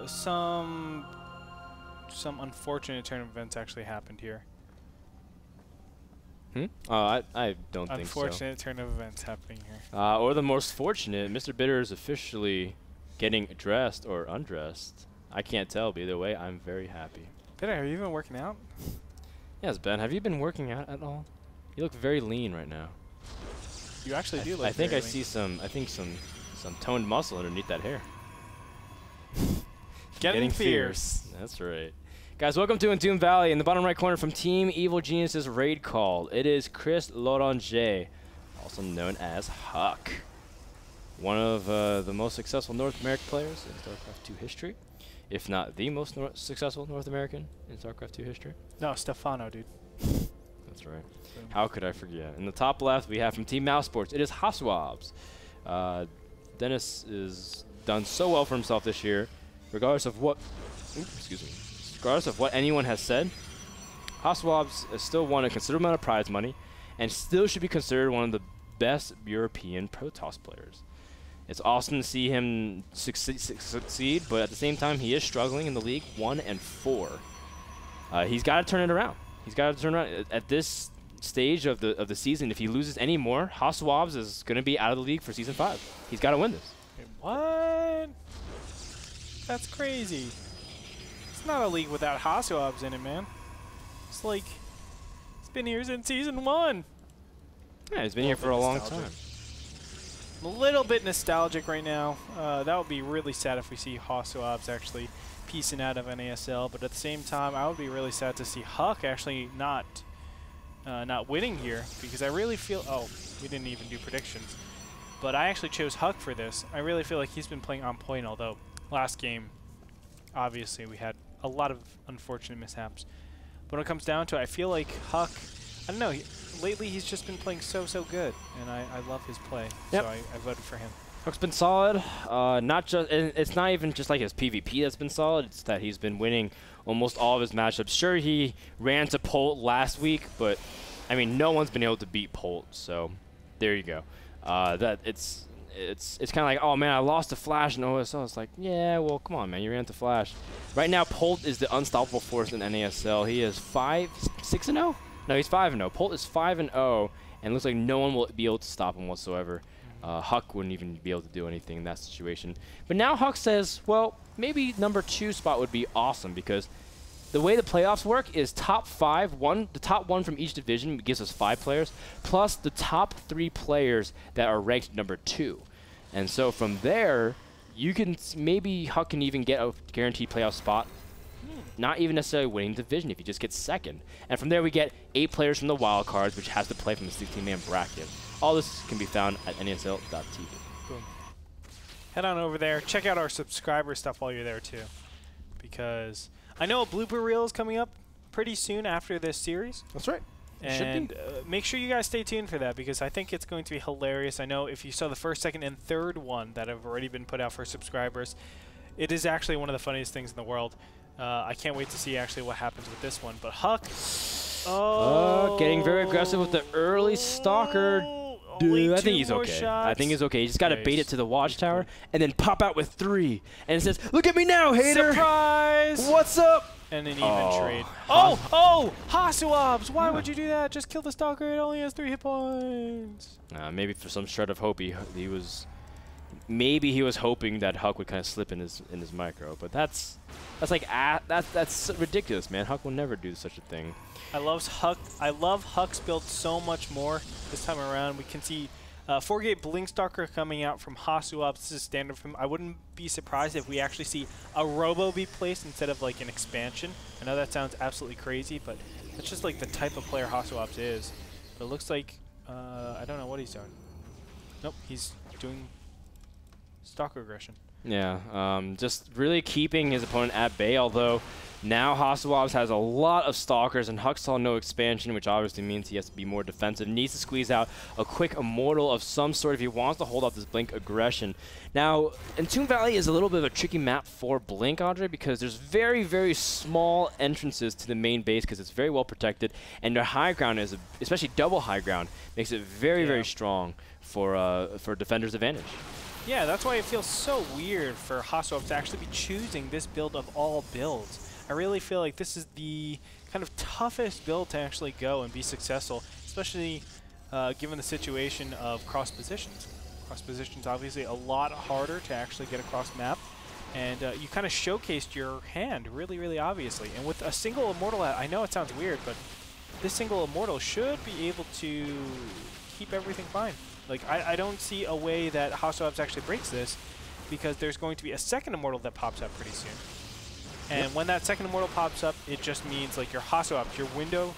some unfortunate turn events actually happened here. I don't think so. Unfortunate turn of events happening here. Or the most fortunate, Mr. Bitter is officially getting dressed or undressed. I can't tell, but either way, I'm very happy. Bitter, have you been working out? Yes, Ben. Have you been working out at all? You look very lean right now. You actually do look. I think I lean. see some. I think some toned muscle underneath that hair. Getting fierce. That's right. Guys, welcome to Entombed Valley. In the bottom right corner from Team Evil Genius's raid call, it is Chris Loranger, also known as Huck. One of the most successful North American players in StarCraft 2 history, if not the most successful North American in StarCraft 2 history. No, Stefano, dude. That's right. How could I forget? In the top left, we have from Team Mouse Sports, it is Hasuobs. Dennis is done so well for himself this year, regardless of what... excuse me. Regardless of what anyone has said, Hasuobs has still won a considerable amount of prize money and still should be considered one of the best European Protoss players. It's awesome to see him succeed, but at the same time, he is struggling in the league 1 and 4. He's got to turn it around. He's got to turn around at this stage of the season. If he loses any more, Hasuobs is going to be out of the league for Season 5. He's got to win this. Wait, what? That's crazy. It's not a league without Hasuobs in it, man. It's like, it's been here since Season 1. Yeah, he's been here for a long time. A little bit nostalgic right now. That would be really sad if we see Hasuobs actually piecing out of NASL, but at the same time, I would be really sad to see Huck actually not winning here, because I really feel... Oh, we didn't even do predictions. But I actually chose Huck for this. I really feel like he's been playing on point, although last game, obviously, we had a lot of unfortunate mishaps. But when it comes down to it, I feel like Huck, I don't know, lately he's just been playing so good, and I love his play, yep. so I voted for him. Huck's been solid, not just, and it's not even just like his PvP that's been solid, it's that he's been winning almost all of his matchups. Sure, he ran to Polt last week, but, I mean, no one's been able to beat Polt, so there you go. It's kind of like, oh man, I lost to Flash in OSL. It's like, yeah, well, come on, man, you ran to Flash. Right now, Polt is the unstoppable force in NASL. He is 6-0? No, he's 5-0. Polt is 5-0, and looks like no one will be able to stop him whatsoever. Huck wouldn't even be able to do anything in that situation. But now Huck says, well, maybe number 2 spot would be awesome, because the way the playoffs work is top 5, the top 1 from each division gives us 5 players, plus the top 3 players that are ranked number 2. And so from there, you can maybe Huck can even get a guaranteed playoff spot, not even necessarily winning division if he just gets 2nd. And from there, we get 8 players from the wild cards, which has to play from the 16-man bracket. All this can be found at NASL.tv. Boom. Head on over there. Check out our subscriber stuff while you're there too, because I know a blooper reel is coming up pretty soon after this series. That's right. And make sure you guys stay tuned for that, because I think it's going to be hilarious. I know if you saw the 1st, 2nd, and 3rd one that have already been put out for subscribers, it is actually one of the funniest things in the world. I can't wait to see actually what happens with this one. But Huck, getting very aggressive with the early Stalker. Dude, I think he's okay. I think he's okay. He's just got to bait it to the watchtower and then pop out with 3. And it says, look at me now, hater. Surprise! What's up? And an even trade. Oh, Hasuobs! Why would you do that? Just kill the Stalker. It only has 3 hit points. Maybe for some shred of hope, he was hoping that Huck would kind of slip in his micro. But that's ridiculous, man. Huck will never do such a thing. I love Huck's build so much more this time around. We can see 4-gate Blinkstalker coming out from Hasuobs. This is standard for him. I wouldn't be surprised if we actually see a Robo be placed instead of like an expansion. I know that sounds absolutely crazy, but that's just like the type of player Hasuobs is. But it looks like, I don't know what he's doing. Nope, he's doing Stalker aggression. Yeah, just really keeping his opponent at bay, although now Hasuobs has a lot of Stalkers and Huck saw no expansion, which obviously means he has to be more defensive. Needs to squeeze out a quick Immortal of some sort if he wants to hold off this Blink aggression. Now, Entombed Valley is a little bit of a tricky map for Blink, Andre, because there's very, very small entrances to the main base because it's very well protected, and their high ground is, especially double high ground, makes it very, very strong for defender's advantage. Yeah, that's why it feels so weird for Hasuobs to actually be choosing this build of all builds. I really feel like this is the kind of toughest build to actually go and be successful, especially given the situation of cross positions. Cross positions obviously a lot harder to actually get across map, and you kind of showcased your hand really, really obviously. And with a single Immortal, I know it sounds weird, but this single Immortal should be able to keep everything fine. Like, I don't see a way that Hasuobs actually breaks this, because there's going to be a second Immortal that pops up pretty soon. And when that second Immortal pops up, it just means like your Hasuobs, your window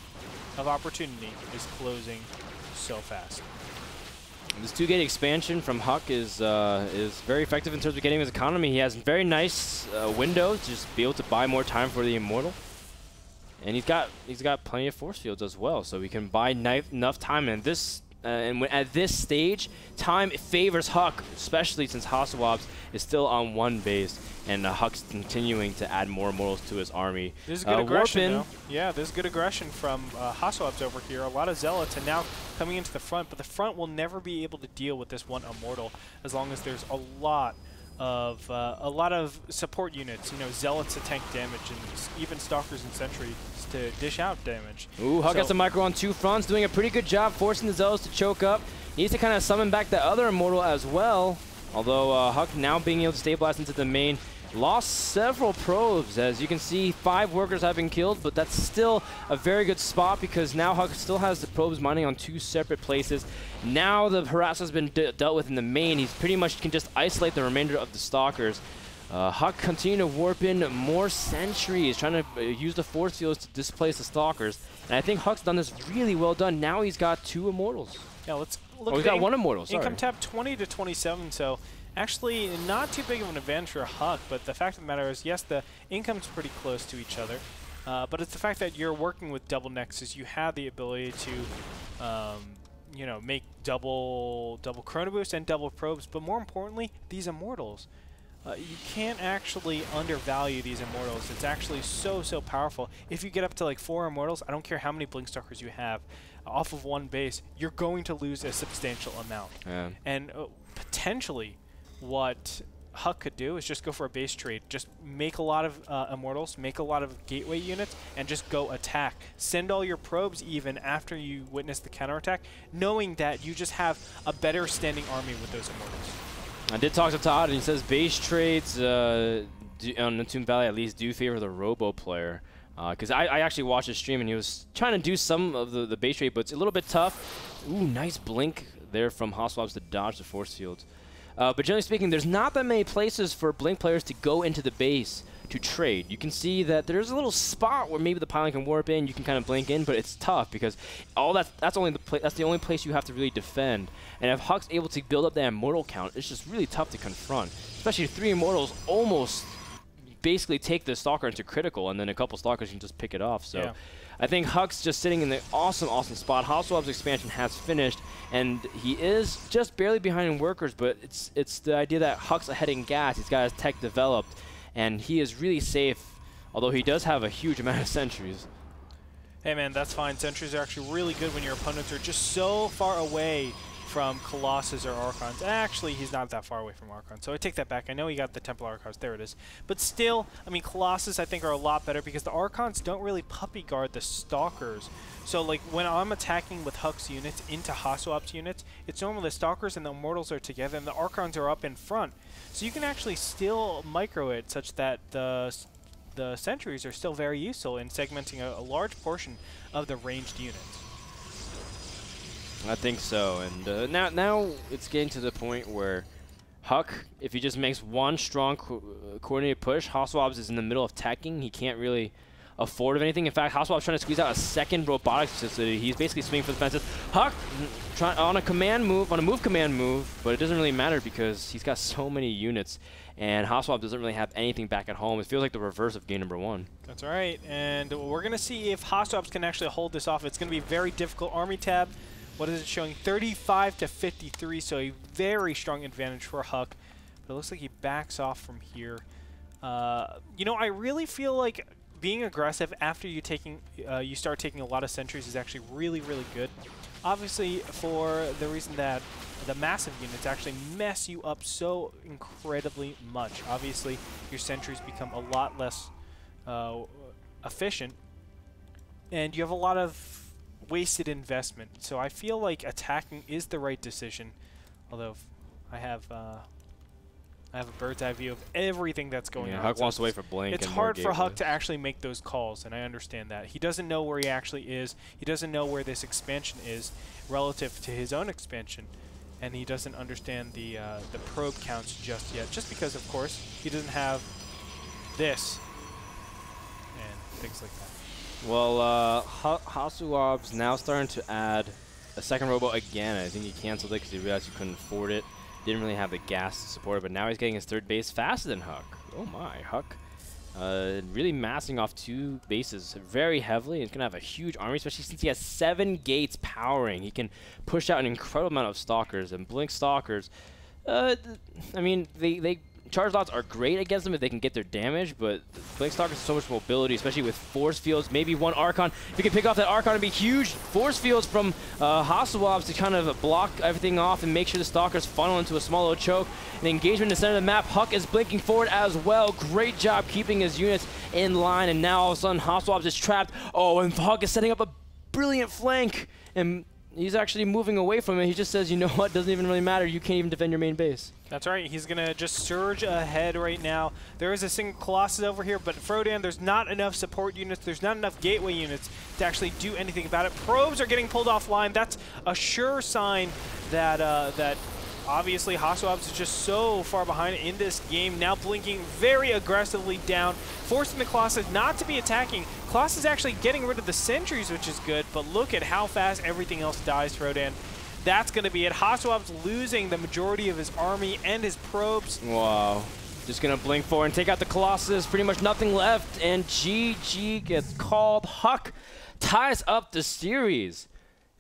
of opportunity is closing so fast. This 2-gate expansion from Huck is very effective in terms of getting his economy. He has very nice windows to just be able to buy more time for the Immortal. And he's got plenty of force fields as well, so he can buy enough time. And this at this stage, time favors Huck, especially since Hasuobs is still on 1 base, and Huck's continuing to add more Immortals to his army. This is good aggression, though. Yeah, this is good aggression from Hasuobs over here. A lot of Zealots, and now coming into the front, but the front will never be able to deal with this one Immortal as long as there's a lot of support units, you know, Zealots to tank damage, and even Stalkers and Sentries to dish out damage. Ooh, Huck has the micro on 2 fronts, doing a pretty good job forcing the Zealots to choke up. Needs to kind of summon back the other Immortal as well, although Huck now being able to stabilize into the main. Lost several probes. As you can see, 5 workers have been killed, but that's still a very good spot because now Huck still has the probes mining on 2 separate places. Now the harass has been dealt with in the main. He's pretty much can just isolate the remainder of the Stalkers. Huck continuing to warp in more sentries, trying to use the force fields to displace the Stalkers. And I think Huck's done this really well done. Now he's got 2 Immortals. Yeah, let's look. Oh, he's got 1 Immortal, sorry. Income tab 20 to 27, so actually not too big of an advantage for Huck, but the fact of the matter is, yes, the income's pretty close to each other, but it's the fact that you're working with double nexus. You have the ability to, you know, make double chrono boost and double probes, but more importantly, these Immortals. You can't actually undervalue these Immortals. It's actually so powerful. If you get up to like 4 Immortals, I don't care how many Blinkstalkers you have, off of 1 base, you're going to lose a substantial amount. Yeah. And potentially, what Huck could do is just go for a base trade. Just make a lot of Immortals, make a lot of gateway units, and just go attack. Send all your probes even after you witness the counterattack, knowing that you just have a better standing army with those Immortals. I did talk to Todd, and he says base trades on Entombed Valley at least do favor the Robo player. Because I actually watched his stream, and he was trying to do some of the base trade, but it's a little bit tough. Ooh, nice blink there from Hasuobs to dodge the force fields. But generally speaking, there's not that many places for Blink players to go into the base to trade. You can see that there's a little spot where maybe the pylon can warp in, you can kind of blink in, but it's tough because that's the only place you have to really defend. And if Huck's able to build up that Immortal count, it's just really tough to confront. Especially 3 Immortals almost basically take the Stalker into critical, and then a couple Stalkers can just pick it off. So yeah. I think Huck's just sitting in the awesome spot. Hasuobs' expansion has finished, and he is just barely behind in workers, but it's the idea that Huck's ahead in gas. He's got his tech developed, and he is really safe, although he does have a huge amount of sentries. Hey man, that's fine. Sentries are actually really good when your opponents are just so far away from Colossus or Archons. Actually, he's not that far away from Archons, so I take that back. I know he got the Temple Archons. There it is. But still, I mean, Colossus I think are a lot better because the Archons don't really puppy guard the Stalkers. So like when I'm attacking with Huck's units into Hasuobs units, it's normally the Stalkers and the Immortals are together and the Archons are up in front. So you can actually still micro it such that the sentries are still very useful in segmenting a large portion of the ranged units. I think so, and now it's getting to the point where Huck, if he just makes one strong coordinated push, Hasuobs is in the middle of teching. He can't really afford of anything. In fact, Hasuobs trying to squeeze out a second robotics facility. He's basically swinging for the fences. Huck on a move command move, but it doesn't really matter because he's got so many units, and Hasuobs doesn't really have anything back at home. It feels like the reverse of game number 1. That's all right, and we're going to see if Hasuobs can actually hold this off. It's going to be very difficult. Army tab. What is it showing? 35 to 53, so a very strong advantage for Huck. But it looks like he backs off from here. You know, I really feel like being aggressive after you start taking a lot of sentries is actually really, really good. Obviously, for the reason that the massive units actually mess you up so incredibly much. Obviously, your sentries become a lot less efficient, and you have a lot of wasted investment. So I feel like attacking is the right decision, although I have a bird's eye view of everything that's going on. Huck so wants to wait for Blink. It's hard for Huck to actually make those calls, and I understand that. He doesn't know where he actually is. He doesn't know where this expansion is relative to his own expansion, and he doesn't understand the probe counts just yet, just because, of course, he doesn't have this and things like that. Well, Hasuobs now starting to add a second robo again. I think he canceled it because he realized he couldn't afford it. Didn't really have the gas to support it, but now he's getting his third base faster than Huck. Oh my, Huck really massing off 2 bases very heavily. He's going to have a huge army, especially since he has 7 gates powering. He can push out an incredible amount of Stalkers, and Blink Stalkers, I mean, they charge lots are great against them if they can get their damage, but Blink Stalkers have so much mobility, especially with force fields. Maybe one Archon. If you can pick off that Archon, it'd be huge. Force fields from Hasuobs to kind of block everything off and make sure the Stalkers funnel into a small little choke. And the engagement in the center of the map. Huck is blinking forward as well. Great job keeping his units in line, and now all of a sudden Hasuobs is trapped. Oh, and Huck is setting up a brilliant flank, and he's actually moving away from it. He just says, you know what, doesn't even really matter. You can't even defend your main base. That's right. He's going to just surge ahead right now. There is a single Colossus over here, but Frodan, there's not enough support units. There's not enough gateway units to actually do anything about it. Probes are getting pulled offline. That's a sure sign that that obviously Hasuobs is just so far behind in this game. Now blinking very aggressively down, forcing the Colossus not to be attacking. Colossus is actually getting rid of the sentries, which is good, but look at how fast everything else dies, Frodan. That's going to be it. Hasuobs losing the majority of his army and his probes. Wow. Just going to blink forward and take out the Colossus. Pretty much nothing left, and GG gets called. Huck ties up the series.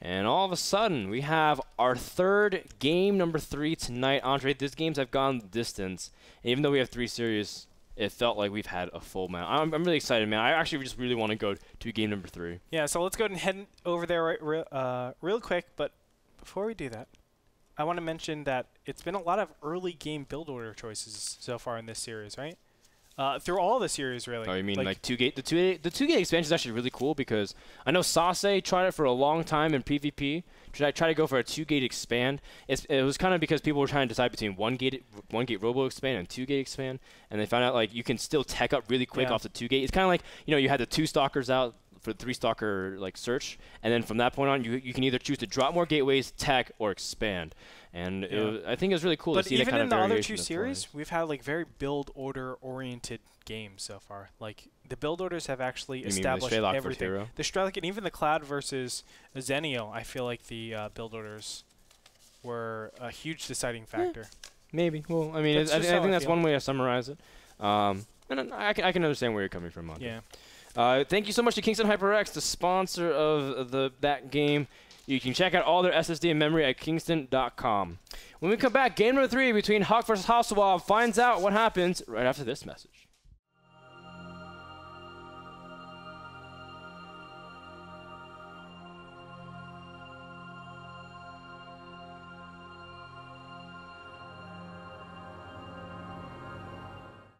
And all of a sudden, we have our third game, number 3 tonight. Andre, these games have gone the distance. And even though we have 3 series, it felt like we've had a full mount. I'm really excited, man. I actually just really want to go to game number 3. Yeah, so let's go ahead and head over there real quick. But before we do that, I want to mention that it's been a lot of early game build order choices so far in this series, right? Through all the series, really. Oh, you mean like 2-gate? The 2-gate expansion is actually really cool because I know Sase tried it for a long time in PvP. Tried to go for a 2-gate expand. It was kind of because people were trying to decide between 1-gate robo expand and 2-gate expand, and they found out like you can still tech up really quick off the 2-gate. It's kind of like, you know, you had the 2 stalkers out for the 3-stalker like search, and then from that point on, you can either choose to drop more gateways, tech, or expand. And I think it was really cool to see that kind of variation. But even in the other 2 series, we've had like very build order oriented games so far. Like the build orders have actually established everything. The Strelic and even the Cloud versus Zenio, I feel like the build orders were a huge deciding factor. Maybe. Well, I mean, I think that's one way to summarize it. And I can understand where you're coming from on it. Yeah. Thank you so much to Kingston HyperX, the sponsor of that game. You can check out all their SSD and memory at kingston.com. When we come back, game number 3 between Huck versus Hasuobs finds out what happens right after this message.